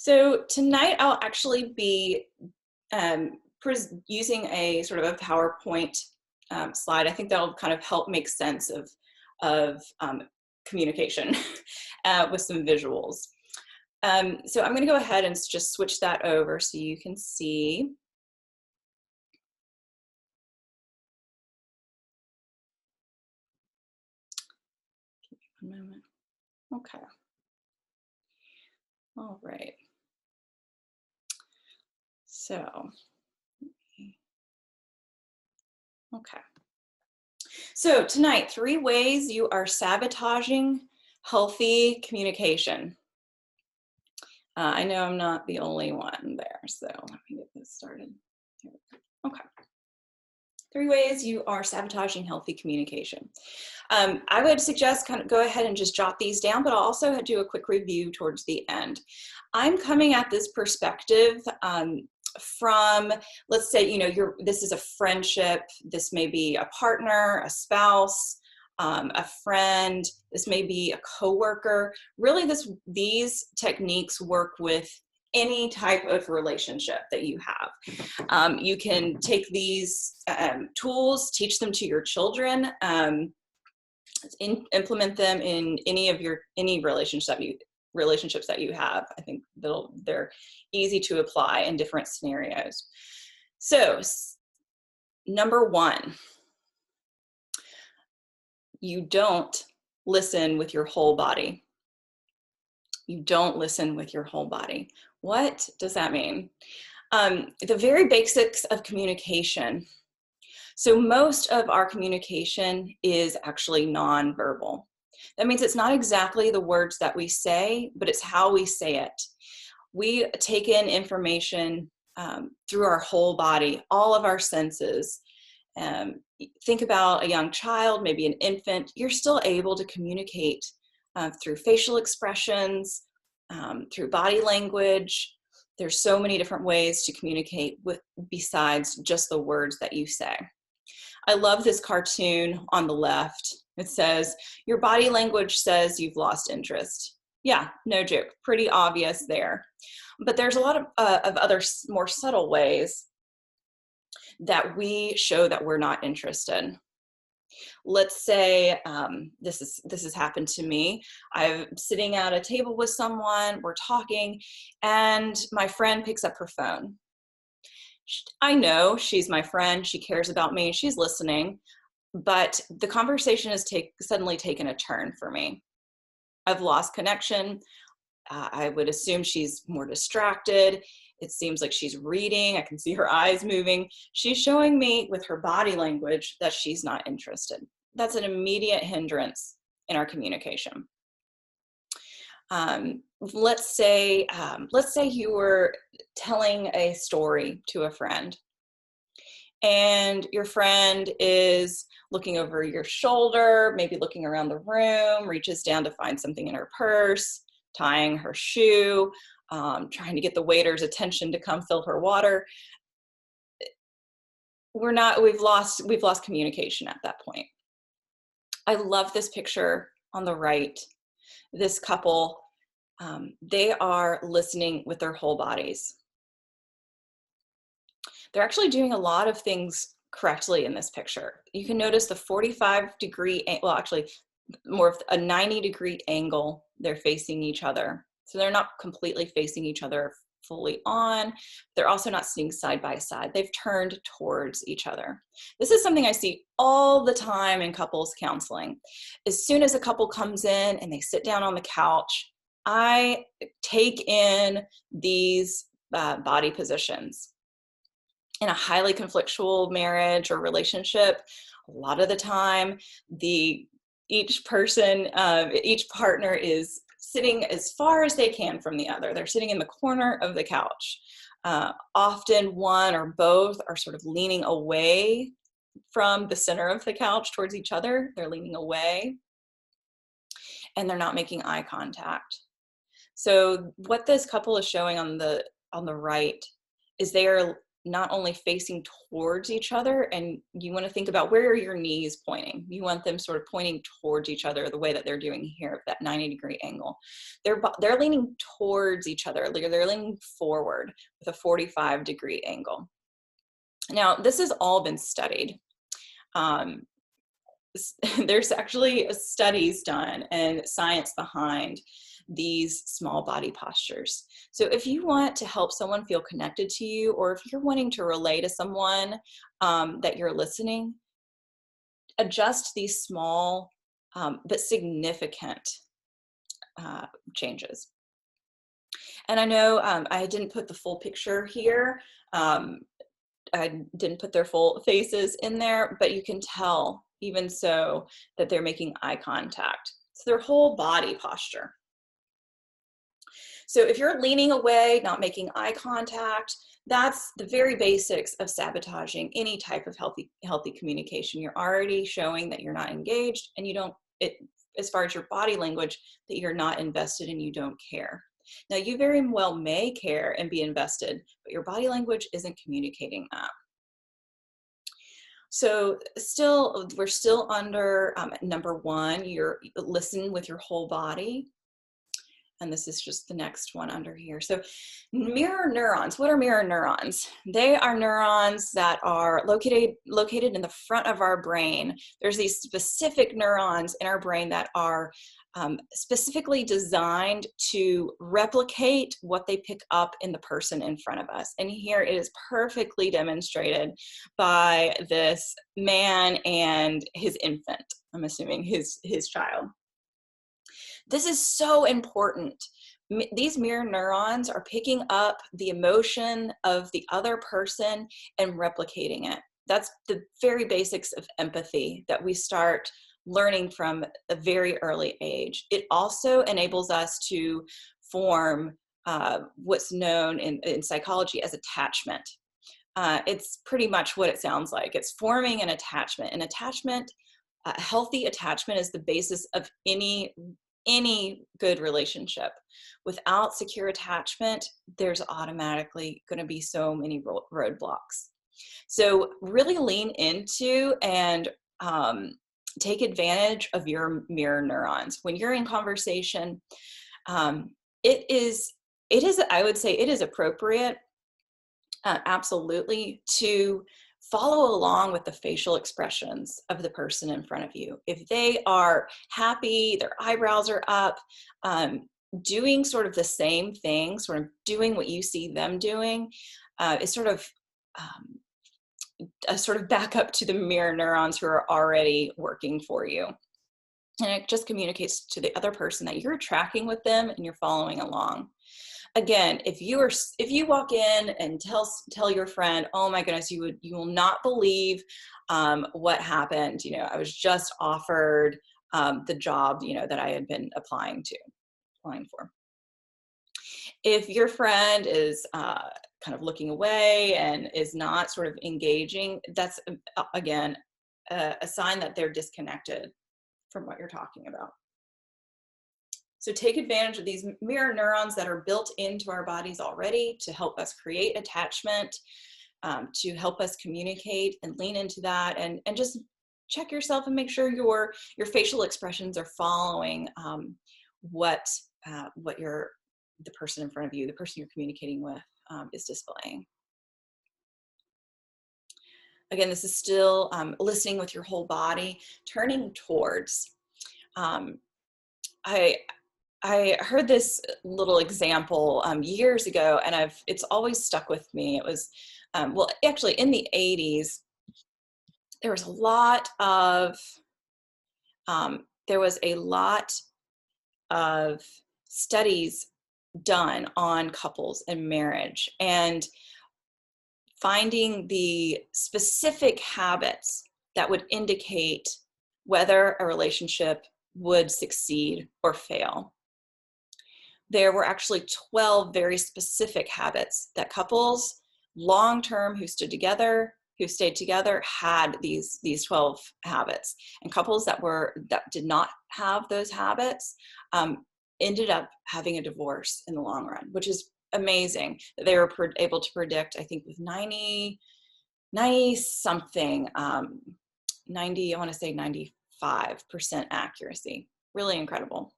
So tonight I'll actually be using a sort of a PowerPoint slide. I think that'll kind of help make sense of communication with some visuals. So I'm going to go ahead and just switch that over so you can see. Give me 1 moment. Okay. All right. So, okay. So tonight, 3 ways you are sabotaging healthy communication. I know I'm not the only one there, so let me get this started. Here we go. Okay. 3 ways you are sabotaging healthy communication. I would suggest kind of go ahead and just jot these down, but I'll also do a quick review towards the end. I'm coming at this perspective from, let's say, you know, this is a friendship. This may be a partner, a spouse, a friend. This may be a coworker. Really, these techniques work with any type of relationship that you have. You can take these tools, teach them to your children, implement them in any relationships that you have. I think they're easy to apply in different scenarios. So, number 1, you don't listen with your whole body. You don't listen with your whole body. What does that mean? The very basics of communication. So most of our communication is actually nonverbal. That means it's not exactly the words that we say, but it's how we say it. We take in information through our whole body, all of our senses. Think about a young child, maybe an infant. You're still able to communicate through facial expressions, through body language. There's so many different ways to communicate besides just the words that you say. I love this cartoon on the left. It says, your body language says you've lost interest. Yeah, no joke, pretty obvious there. But there's a lot of other more subtle ways that we show that we're not interested. Let's say this has happened to me. I'm sitting at a table with someone, we're talking, and my friend picks up her phone. I know she's my friend, she cares about me, she's listening, but the conversation has suddenly taken a turn for me. I've lost connection. I would assume she's more distracted. It seems like she's reading. I can see her eyes moving. She's showing me with her body language that she's not interested. That's an immediate hindrance in our communication. Let's say you were telling a story to a friend, and your friend is looking over your shoulder, maybe looking around the room, reaches down to find something in her purse, tying her shoe, trying to get the waiter's attention to come fill her water. We've lost communication at that point. I love this picture on the right. This couple, they are listening with their whole bodies. They're actually doing a lot of things correctly in this picture. You can notice the 45-degree, well, actually more of a 90-degree angle they're facing each other. So they're not completely facing each other fully on. They're also not sitting side by side. They've turned towards each other. This is something I see all the time in couples counseling. As soon as a couple comes in and they sit down on the couch, I take in these body positions. In a highly conflictual marriage or relationship, a lot of the time, each partner is sitting as far as they can from the other. They're sitting in the corner of the couch. Often one or both are sort of leaning away from the center of the couch towards each other. They're leaning away, and they're not making eye contact. So what this couple is showing on the right is they are not only facing towards each other, and you want to think about where are your knees pointing. You want them sort of pointing towards each other the way that they're doing here, that 90-degree angle. They're leaning towards each other. They're leaning forward with a 45-degree angle. Now, this has all been studied. There's actually studies done and science behind these small body postures. So if you want to help someone feel connected to you, or if you're wanting to relay to someone that you're listening, adjust these small but significant changes. And I know I didn't put the full picture here. I didn't put their full faces in there, but you can tell, even so, that they're making eye contact. It's their whole body posture. So if you're leaning away, not making eye contact, that's the very basics of sabotaging any type of healthy communication. You're already showing that you're not engaged, and you don't, as far as your body language, that you're not invested and you don't care. Now, you very well may care and be invested, but your body language isn't communicating that. So we're still under number one, you're listen with your whole body. And this is just the next one under here. So mirror neurons. What are mirror neurons? They are neurons that are located in the front of our brain. There's these specific neurons in our brain that are specifically designed to replicate what they pick up in the person in front of us. And here it is perfectly demonstrated by this man and his infant, I'm assuming his child. This is so important. These mirror neurons are picking up the emotion of the other person and replicating it. That's the very basics of empathy that we start learning from a very early age. It also enables us to form what's known in psychology as attachment. It's pretty much what it sounds like. It's forming an attachment. An attachment, healthy attachment, is the basis of any good relationship. Without secure attachment, there's automatically going to be so many roadblocks. So really lean into and take advantage of your mirror neurons. When you're in conversation, it is, I would say it is appropriate, absolutely, to follow along with the facial expressions of the person in front of you. If they are happy, their eyebrows are up, doing sort of the same thing, sort of doing what you see them doing, is sort of a sort of backup to the mirror neurons who are already working for you. And it just communicates to the other person that you're tracking with them and you're following along. Again, if you walk in and tell your friend, oh my goodness, you will not believe what happened. I was just offered the job, that I had been applying for. If your friend is kind of looking away and is not sort of engaging, that's again a sign that they're disconnected from what you're talking about. So take advantage of these mirror neurons that are built into our bodies already to help us create attachment, to help us communicate, and lean into that, and just check yourself and make sure your facial expressions are following what the person in front of you, the person you're communicating with, is displaying. Again, this is still listening with your whole body, turning towards. I heard this little example years ago, and it's always stuck with me. It was, well, actually in the 80s, there was a lot of studies done on couples and marriage, and finding the specific habits that would indicate whether a relationship would succeed or fail. There were actually 12 very specific habits that couples long-term who stayed together had these 12 habits, and couples that did not have those habits ended up having a divorce in the long run, which is amazing that they were able to predict, I think with 90 something, 90, I want to say 95% accuracy. Really incredible.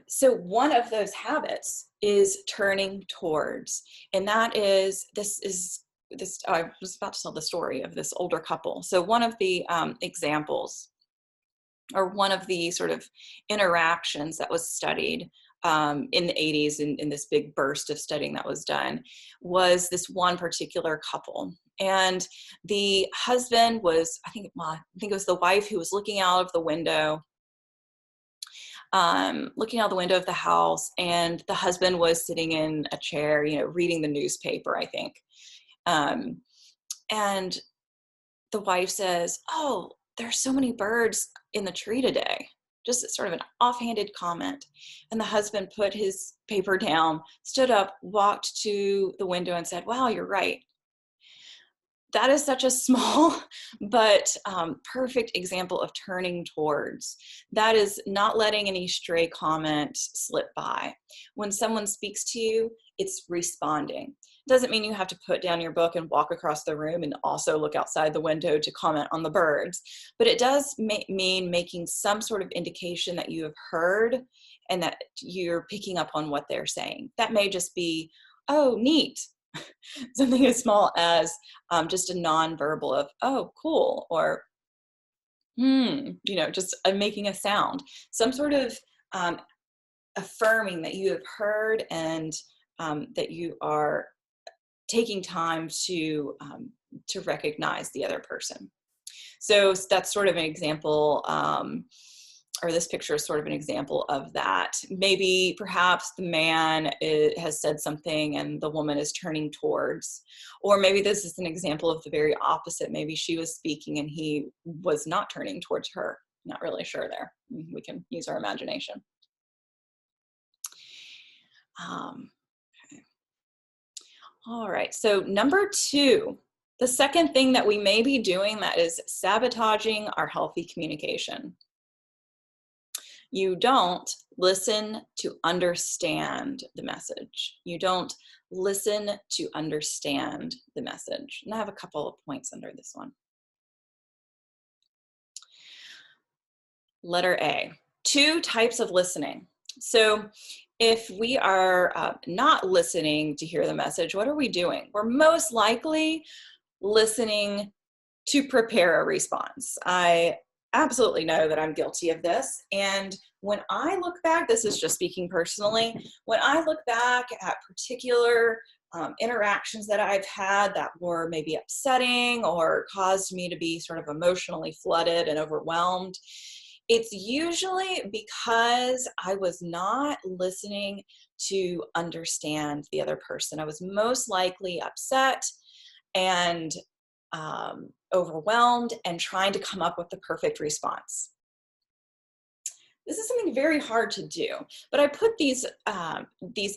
So one of those habits is turning towards, and that is, I was about to tell the story of this older couple. So one of the examples, or one of the sort of interactions that was studied in the 80s, in this big burst of studying that was done, was this one particular couple. And the husband was, I think it was the wife who was looking out of the window, of the house, and the husband was sitting in a chair, reading the newspaper, I think. And the wife says, "Oh, there's so many birds in the tree today." Just sort of an offhanded comment. And the husband put his paper down, stood up, walked to the window and said, "Wow, you're right." That is such a small but perfect example of turning towards. That is not letting any stray comment slip by. When someone speaks to you, it's responding. Doesn't mean you have to put down your book and walk across the room and also look outside the window to comment on the birds. But it does mean making some sort of indication that you have heard and that you're picking up on what they're saying. That may just be, "Oh, neat." Something as small as just a nonverbal of, "Oh, cool," or just making a sound. Some sort of affirming that you have heard and that you are taking time to recognize the other person. So that's sort of an example, or this picture is sort of an example of that. Maybe perhaps the man has said something and the woman is turning towards, or maybe this is an example of the very opposite. Maybe she was speaking and he was not turning towards her. Not really sure there. We can use our imagination. Okay. All right, so number 2, the second thing that we may be doing that is sabotaging our healthy communication. You don't listen to understand the message. You don't listen to understand the message. And I have a couple of points under this one. Letter A, 2 types of listening. So if we are not listening to hear the message, what are we doing? We're most likely listening to prepare a response. I absolutely know that I'm guilty of this. And when I look back, this is just speaking personally, when I look back at particular interactions that I've had that were maybe upsetting or caused me to be sort of emotionally flooded and overwhelmed, it's usually because I was not listening to understand the other person. I was most likely upset and overwhelmed and trying to come up with the perfect response. This is something very hard to do, but I put these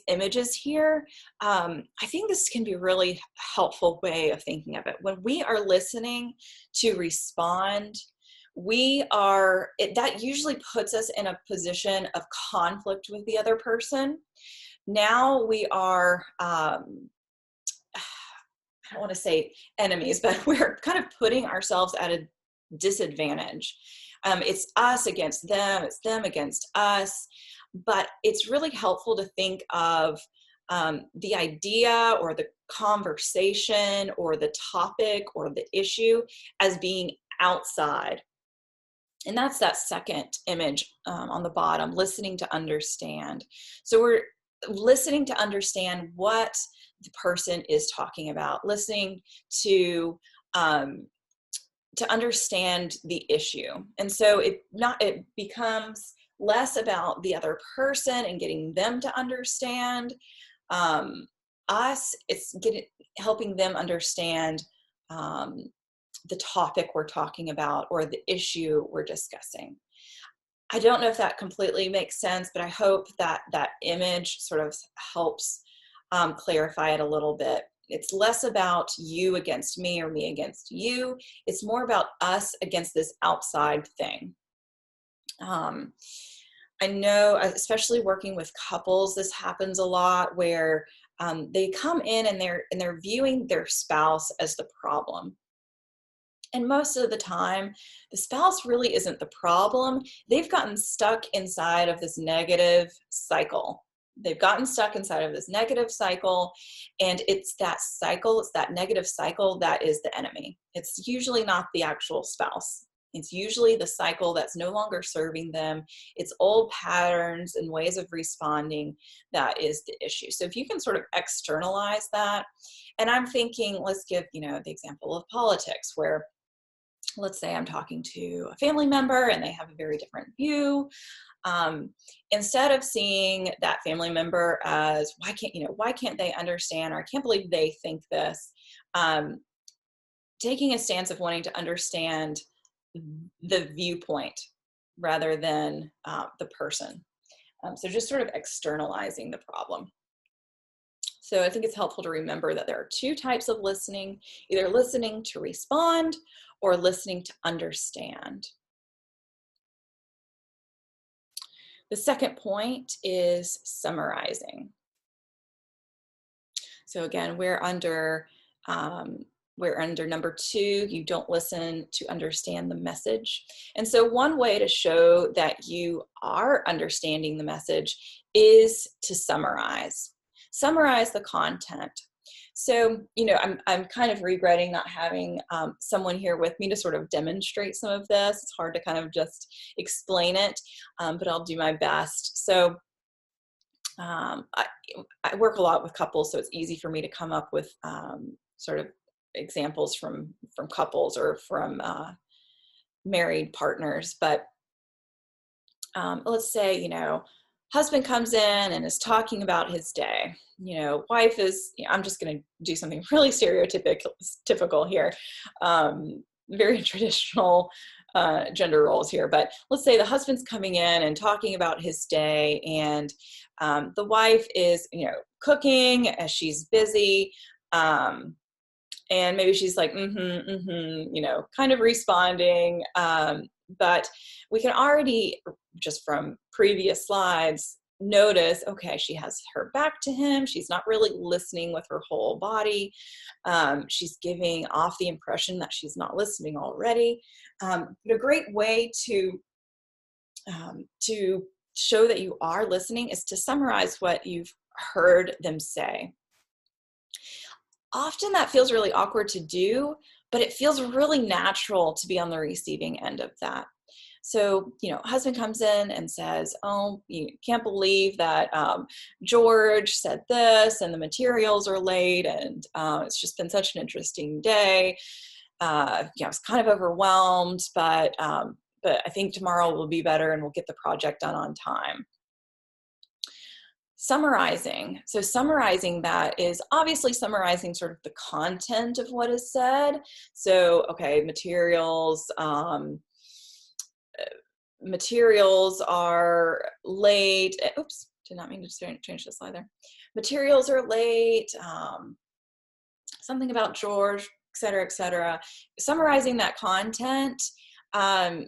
images here. I think this can be a really helpful way of thinking of it. When we are listening to respond, that usually puts us in a position of conflict with the other person. Now we are, I don't want to say enemies, but we're kind of putting ourselves at a disadvantage. It's us against them, it's them against us, but it's really helpful to think of the idea or the conversation or the topic or the issue as being outside. And that's that second image on the bottom, listening to understand. So we're listening to understand what the person is talking about, listening to understand the issue. And so it becomes less about the other person and getting them to understand us. It's helping them understand the topic we're talking about or the issue we're discussing. I don't know if that completely makes sense, but I hope that that image sort of helps clarify it a little bit. It's less about you against me or me against you. It's more about us against this outside thing. I know, especially working with couples, this happens a lot where they come in and they're viewing their spouse as the problem. And most of the time, the spouse really isn't the problem. They've gotten stuck inside of this negative cycle. They've gotten stuck inside of this negative cycle, and it's that cycle, it's that negative cycle that is the enemy. It's usually not the actual spouse. It's usually the cycle that's no longer serving them. It's old patterns and ways of responding that is the issue. So if you can sort of externalize that, and I'm thinking, let's give, the example of politics, where let's say I'm talking to a family member and they have a very different view. Instead of seeing that family member as, why can't they understand, or I can't believe they think this, taking a stance of wanting to understand the viewpoint rather than the person. So just sort of externalizing the problem. So I think it's helpful to remember that there are two types of listening, either listening to respond or listening to understand. The second point is summarizing. So again, we're under number 2, you don't listen to understand the message. And so one way to show that you are understanding the message is to summarize the content. So, I'm kind of regretting not having someone here with me to sort of demonstrate some of this. It's hard to kind of just explain it, but I'll do my best. So I work a lot with couples, so it's easy for me to come up with sort of examples from couples or from married partners. But let's say, husband comes in and is talking about his day. Wife is, I'm just going to do something really stereotypical here, very traditional gender roles here. But let's say the husband's coming in and talking about his day, and the wife is, cooking as she's busy. And maybe she's like, kind of responding. But we can already, just from previous slides, notice, okay, she has her back to him. She's not really listening with her whole body. She's giving off the impression that she's not listening already. But a great way to show that you are listening is to summarize what you've heard them say. Often that feels really awkward to do, but it feels really natural to be on the receiving end of that. So, husband comes in and says, oh, you can't believe that George said this and the materials are late, and it's just been such an interesting day. I was kind of overwhelmed, but I think tomorrow will be better and we'll get the project done on time. Summarizing. So summarizing that is obviously summarizing sort of the content of what is said. So, okay, materials are late. Oops, did not mean to change the slide there. Materials are late. Something about George, et cetera, et cetera. Summarizing that content. I'm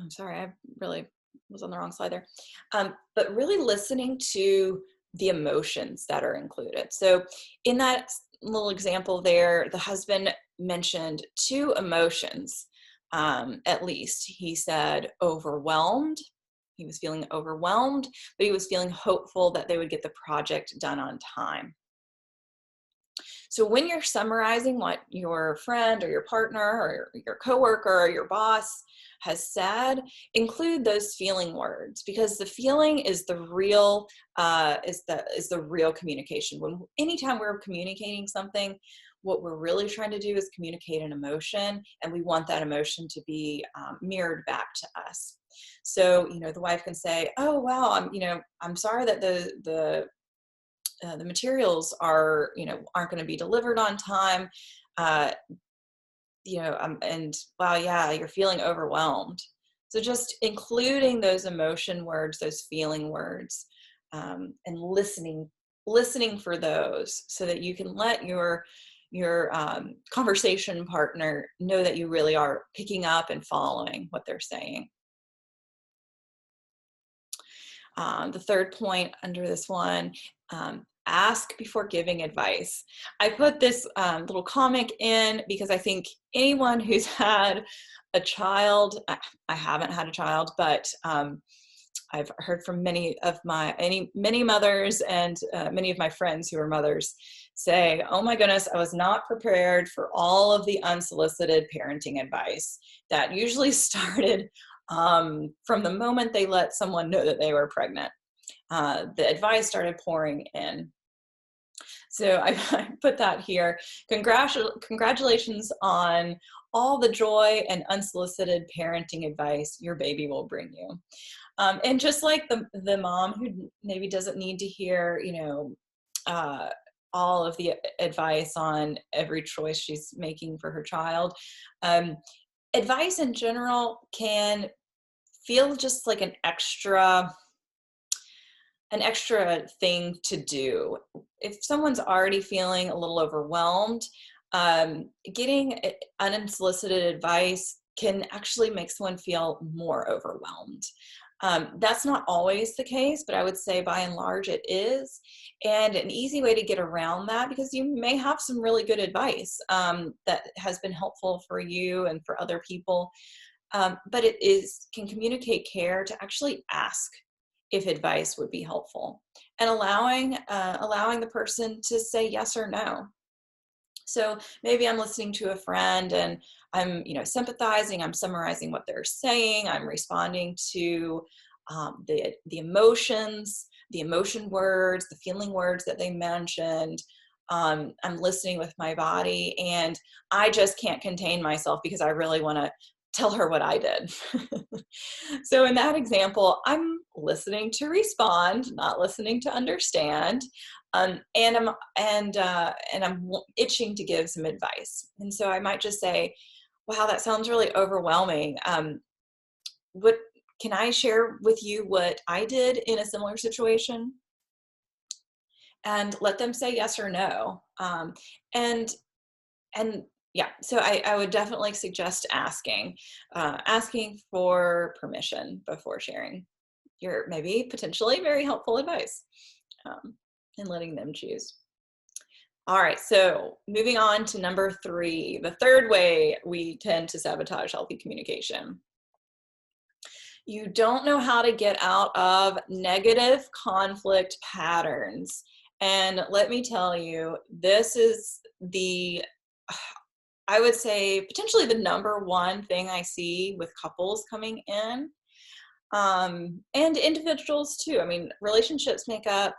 sorry, I really was on the wrong slide there. But really listening to the emotions that are included. So in that little example there, the husband mentioned 2 emotions, at least. He said overwhelmed. He was feeling overwhelmed, but he was feeling hopeful that they would get the project done on time. So when you're summarizing what your friend or your partner or your coworker or your boss has said, include those feeling words, because the feeling is the real is the real communication. Anytime we're communicating something, what we're really trying to do is communicate an emotion, and we want that emotion to be mirrored back to us. So, the wife can say, "Oh, wow, I'm sorry that the materials aren't going to be delivered on time. And wow, yeah, you're feeling overwhelmed." So just including those emotion words, those feeling words, and listening for those, so that you can let your conversation partner know that you really are picking up and following what they're saying. The third point under this one, ask before giving advice. I put this little comic in because I think anyone who's had a child, I haven't had a child, but I've heard from many mothers and many of my friends who are mothers say, oh my goodness, I was not prepared for all of the unsolicited parenting advice that usually started from the moment they let someone know that they were pregnant. The advice started pouring in. So I put that here. Congratulations on all the joy and unsolicited parenting advice your baby will bring you. And just like the mom who maybe doesn't need to hear, all of the advice on every choice she's making for her child, advice in general can feel just like an extra thing to do. If someone's already feeling a little overwhelmed, getting unsolicited advice can actually make someone feel more overwhelmed. That's not always the case, but I would say by and large it is. And an easy way to get around that, because you may have some really good advice that has been helpful for you and for other people, but can communicate care to actually ask if advice would be helpful, and allowing the person to say yes or no. So maybe I'm listening to a friend and I'm, sympathizing, I'm summarizing what they're saying, I'm responding to the emotions, the emotion words, the feeling words that they mentioned. I'm listening with my body, and I just can't contain myself because I really want to tell her what I did. So in that example, I'm listening to respond, not listening to understand. And I'm itching to give some advice. And so I might just say, wow, that sounds really overwhelming. What can I share with you what I did in a similar situation? And let them say yes or no. And yeah, so I would definitely suggest asking for permission before sharing your maybe potentially very helpful advice, and letting them choose. All right, so moving on to number 3, the third way we tend to sabotage healthy communication. You don't know how to get out of negative conflict patterns. And let me tell you, this is I would say potentially the number one thing I see with couples coming in, and individuals too. I mean, relationships make up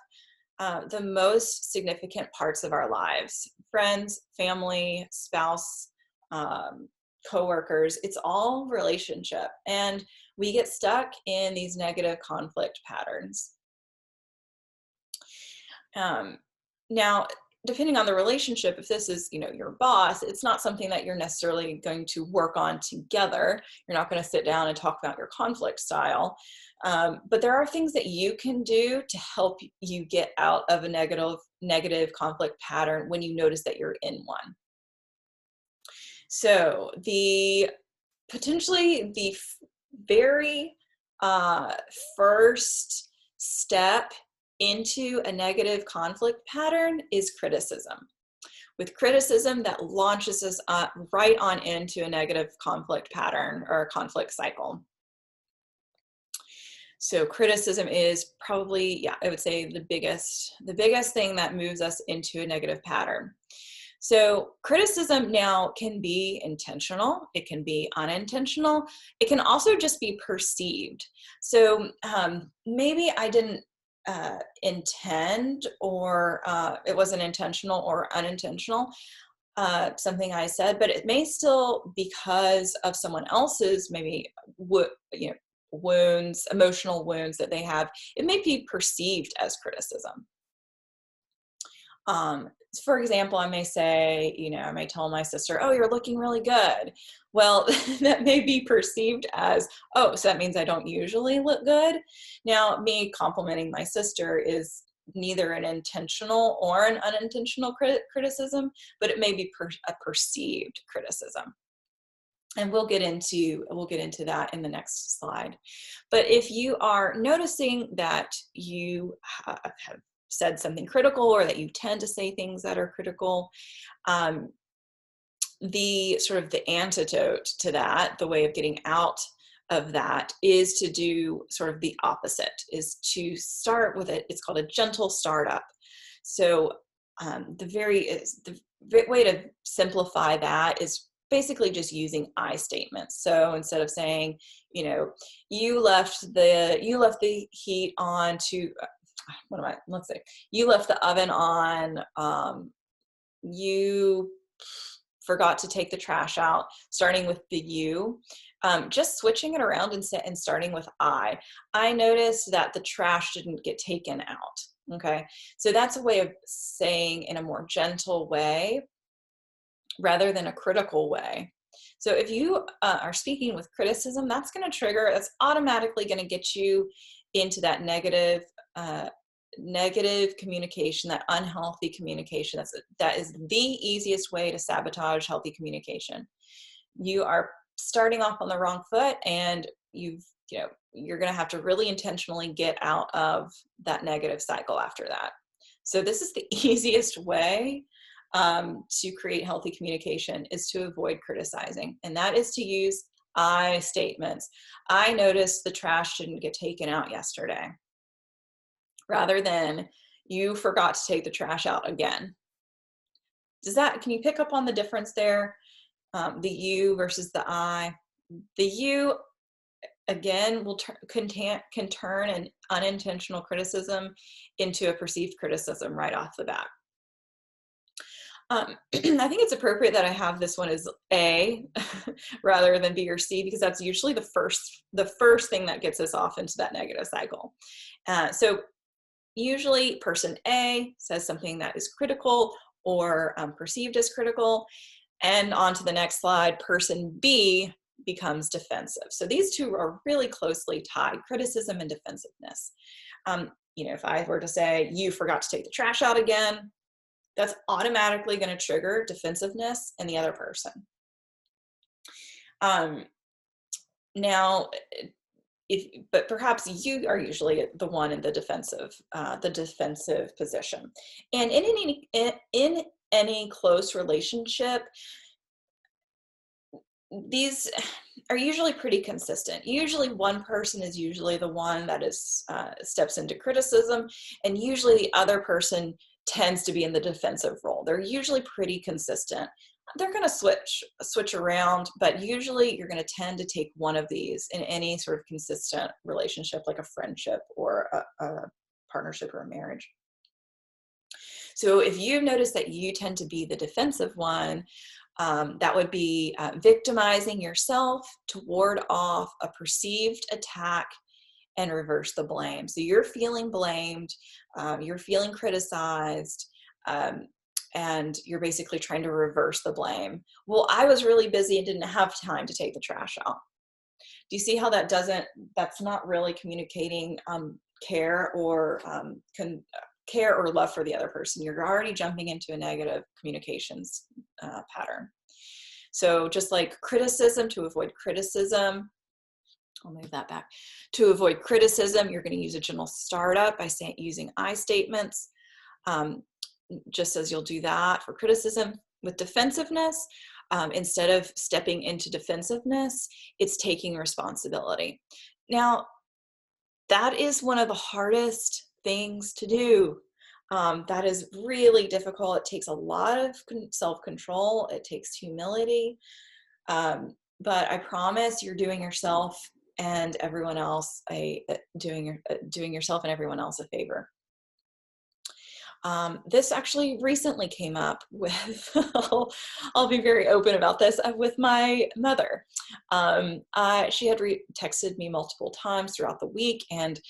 the most significant parts of our lives. Friends, family, spouse, coworkers, it's all relationship. And we get stuck in these negative conflict patterns. Now, depending on the relationship, if this is, your boss, it's not something that you're necessarily going to work on together. You're not going to sit down and talk about your conflict style. But there are things that you can do to help you get out of a negative conflict pattern when you notice that you're in one. So potentially the very first step into a negative conflict pattern is criticism. With criticism, that launches us right on into a negative conflict pattern or a conflict cycle. So criticism is probably, I would say the biggest thing that moves us into a negative pattern. So criticism now can be intentional, it can be unintentional, it can also just be perceived. So maybe I didn't intend, or it wasn't intentional or unintentional, something I said, but it may still, because of someone else's maybe wounds, emotional wounds that they have, it may be perceived as criticism. For example, I may say, I may tell my sister, oh, you're looking really good. Well, that may be perceived as, oh, so that means I don't usually look good. Now, me complimenting my sister is neither an intentional or an unintentional criticism, but it may be a perceived criticism. And we'll get into that in the next slide. But if you are noticing that you have said something critical, or that you tend to say things that are critical, the sort of the antidote to that, the way of getting out of that, is to do sort of the opposite, is to start with it. It's called a gentle startup. So the way to simplify that is basically just using I statements. So instead of saying, you know, you left the heat on to, let's say, you left the oven on, you forgot to take the trash out, starting with the you, just switching it around and starting with I noticed that the trash didn't get taken out. Okay, so that's a way of saying in a more gentle way rather than a critical way. So if you are speaking with criticism, that's automatically going to get you into that negative communication, that unhealthy communication. That is the easiest way to sabotage healthy communication. You are starting off on the wrong foot, and you're going to have to really intentionally get out of that negative cycle after that. So this is the easiest way to create healthy communication, is to avoid criticizing, and that is to use I statements. I noticed the trash didn't get taken out yesterday, rather than you forgot to take the trash out again. Can you pick up on the difference there? The you versus the I. The you, again, can turn an unintentional criticism into a perceived criticism right off the bat. I think it's appropriate that I have this one as A rather than B or C, because that's usually the first thing that gets us off into that negative cycle. So usually person A says something that is critical or perceived as critical, and on to the next slide, person B becomes defensive. So these two are really closely tied, criticism and defensiveness. If I were to say, you forgot to take the trash out again, that's automatically going to trigger defensiveness in the other person. But perhaps you are usually the one in the defensive position. And in any close relationship, these are usually pretty consistent. Usually one person is usually the one that steps into criticism, and usually the other person tends to be in the defensive role. They're usually pretty consistent. They're going to switch around, but usually you're going to tend to take one of these in any sort of consistent relationship, like a friendship or a partnership or a marriage. So if you notice that you tend to be the defensive one, that would be victimizing yourself to ward off a perceived attack and reverse the blame. So you're feeling blamed, you're feeling criticized, and you're basically trying to reverse the blame. Well, I was really busy and didn't have time to take the trash out. Do you see how that's not really communicating care or love for the other person? You're already jumping into a negative communications pattern. So just like criticism, to avoid criticism, I'll move that back. To avoid criticism, you're going to use a gentle startup by using I statements, just as you'll do that for criticism. With defensiveness, instead of stepping into defensiveness, it's taking responsibility. Now, that is one of the hardest things to do. That is really difficult. It takes a lot of self-control. It takes humility. But I promise you're doing yourself and everyone else doing yourself and everyone else a favor. This actually recently came up with, I'll be very open about this, with my mother. She had texted me multiple times throughout the week, and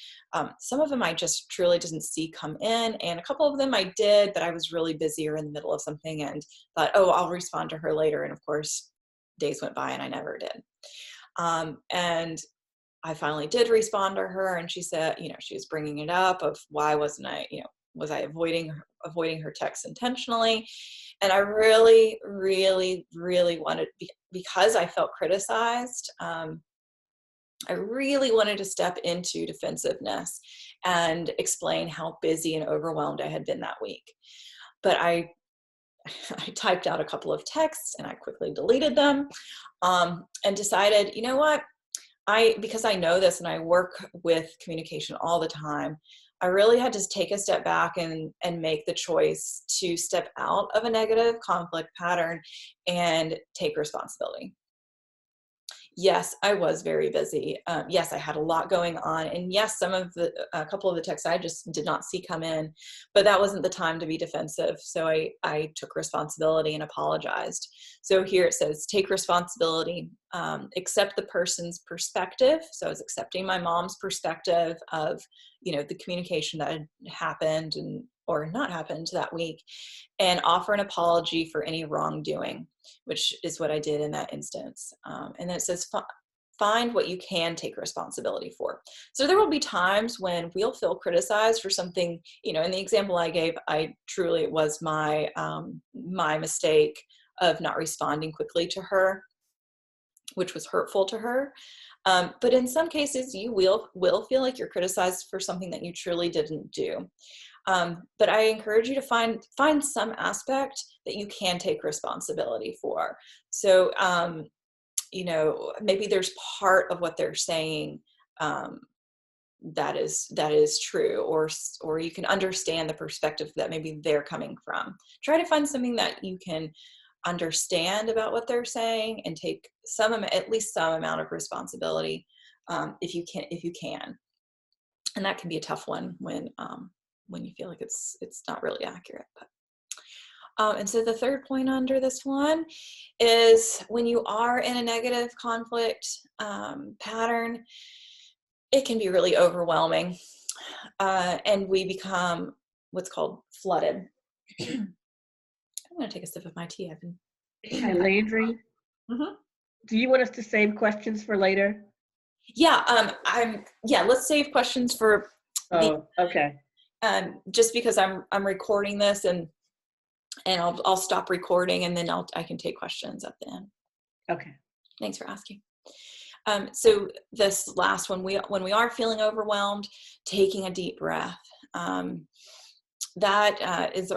some of them I just truly didn't see come in, and a couple of them I did, but I was really busy or in the middle of something and thought, oh, I'll respond to her later. And of course, days went by and I never did. And I finally did respond to her, and she said, she was bringing it up of why wasn't I, Was I avoiding her texts intentionally? And I really, really, really wanted, because I felt criticized, I really wanted to step into defensiveness and explain how busy and overwhelmed I had been that week. But I typed out a couple of texts and I quickly deleted them, and decided, you know what, because I know this and I work with communication all the time, I really had to take a step back and make the choice to step out of a negative conflict pattern and take responsibility. Yes, I was very busy. Yes, I had a lot going on. And yes, a couple of the texts I just did not see come in, but that wasn't the time to be defensive. So I took responsibility and apologized. So here it says, take responsibility, accept the person's perspective. So I was accepting my mom's perspective of, the communication that had happened or not happened that week, and offer an apology for any wrongdoing, which is what I did in that instance. And then it says, find what you can take responsibility for. So there will be times when we'll feel criticized for something, in the example I gave, it was my mistake of not responding quickly to her, which was hurtful to her. But in some cases, you will feel like you're criticized for something that you truly didn't do. But I encourage you to find some aspect that you can take responsibility for. So, maybe there's part of what they're saying that is true, or you can understand the perspective that maybe they're coming from. Try to find something that you can understand about what they're saying and take at least some amount of responsibility, if you can. And that can be a tough one when you feel like it's not really accurate. But and so the third point under this one is, when you are in a negative conflict pattern, it can be really overwhelming, and we become what's called flooded. I'm going to take a sip of my tea. Hi, Landry. Mm-hmm. Do you want us to save questions for later? Yeah, let's save questions for. Okay. Just because I'm recording this, and I'll stop recording, and then I can take questions at the end. Okay. Thanks for asking. So this last one, when we are feeling overwhelmed, taking a deep breath. That is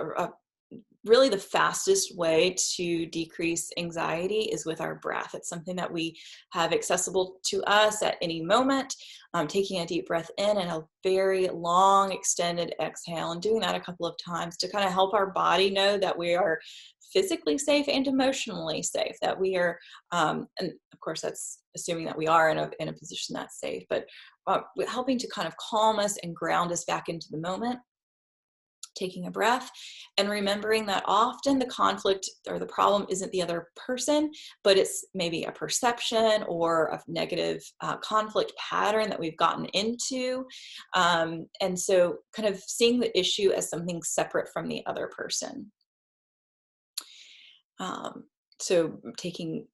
really the fastest way to decrease anxiety is with our breath. It's something that we have accessible to us at any moment. Taking a deep breath in and a very long extended exhale, and doing that a couple of times to kind of help our body know that we are physically safe and emotionally safe, that we are, and of course that's assuming that we are in a position that's safe, but helping to kind of calm us and ground us back into the moment. Taking a breath and remembering that often the conflict or the problem isn't the other person, but it's maybe a perception or a negative conflict pattern that we've gotten into. And so kind of seeing the issue as something separate from the other person. So taking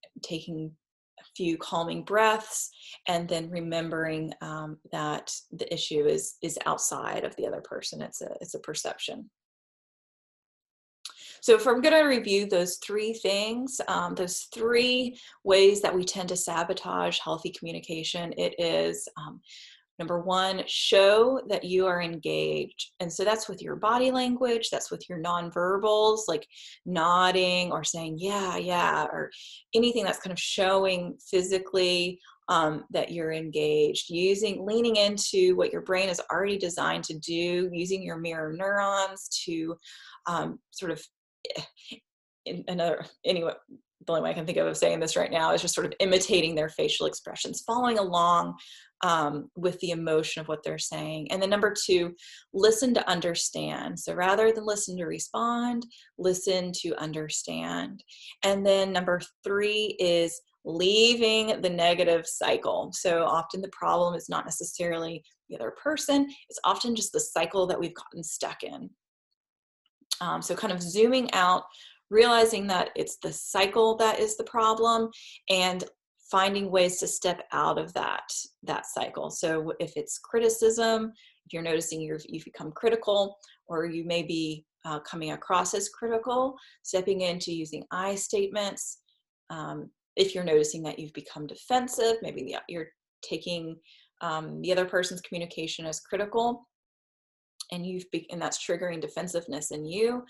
a few calming breaths, and then remembering that the issue is outside of the other person. It's a perception. So if I'm going to review those three things, those three ways that we tend to sabotage healthy communication, it is number one, show that you are engaged. And so that's with your body language, that's with your nonverbals, like nodding or saying, yeah, or anything that's kind of showing physically that you're engaged, leaning into what your brain is already designed to do, using your mirror neurons to sort of, anyway, the only way I can think of saying this right now is just sort of imitating their facial expressions, following along with the emotion of what they're saying. And then number two, listen to understand. So rather than listen to respond, listen to understand. And then number three is leaving the negative cycle. So often the problem is not necessarily the other person, it's often just the cycle that we've gotten stuck in. So kind of zooming out, realizing that it's the cycle that is the problem, and finding ways to step out of that cycle. So if it's criticism, If you're noticing you've become critical, or you may be coming across as critical, stepping into using I statements. If you're noticing that you've become defensive, maybe you're taking the other person's communication as critical, and that's triggering defensive-ness in you,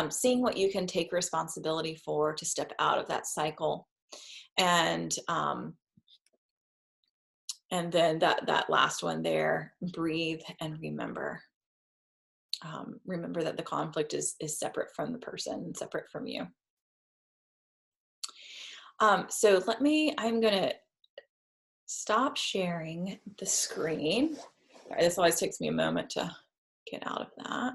seeing what you can take responsibility for to step out of that cycle. And then that last one there, breathe and remember. Remember that the conflict is separate from the person, separate from you. So I'm gonna stop sharing the screen. Sorry, this always takes me a moment to get out of that.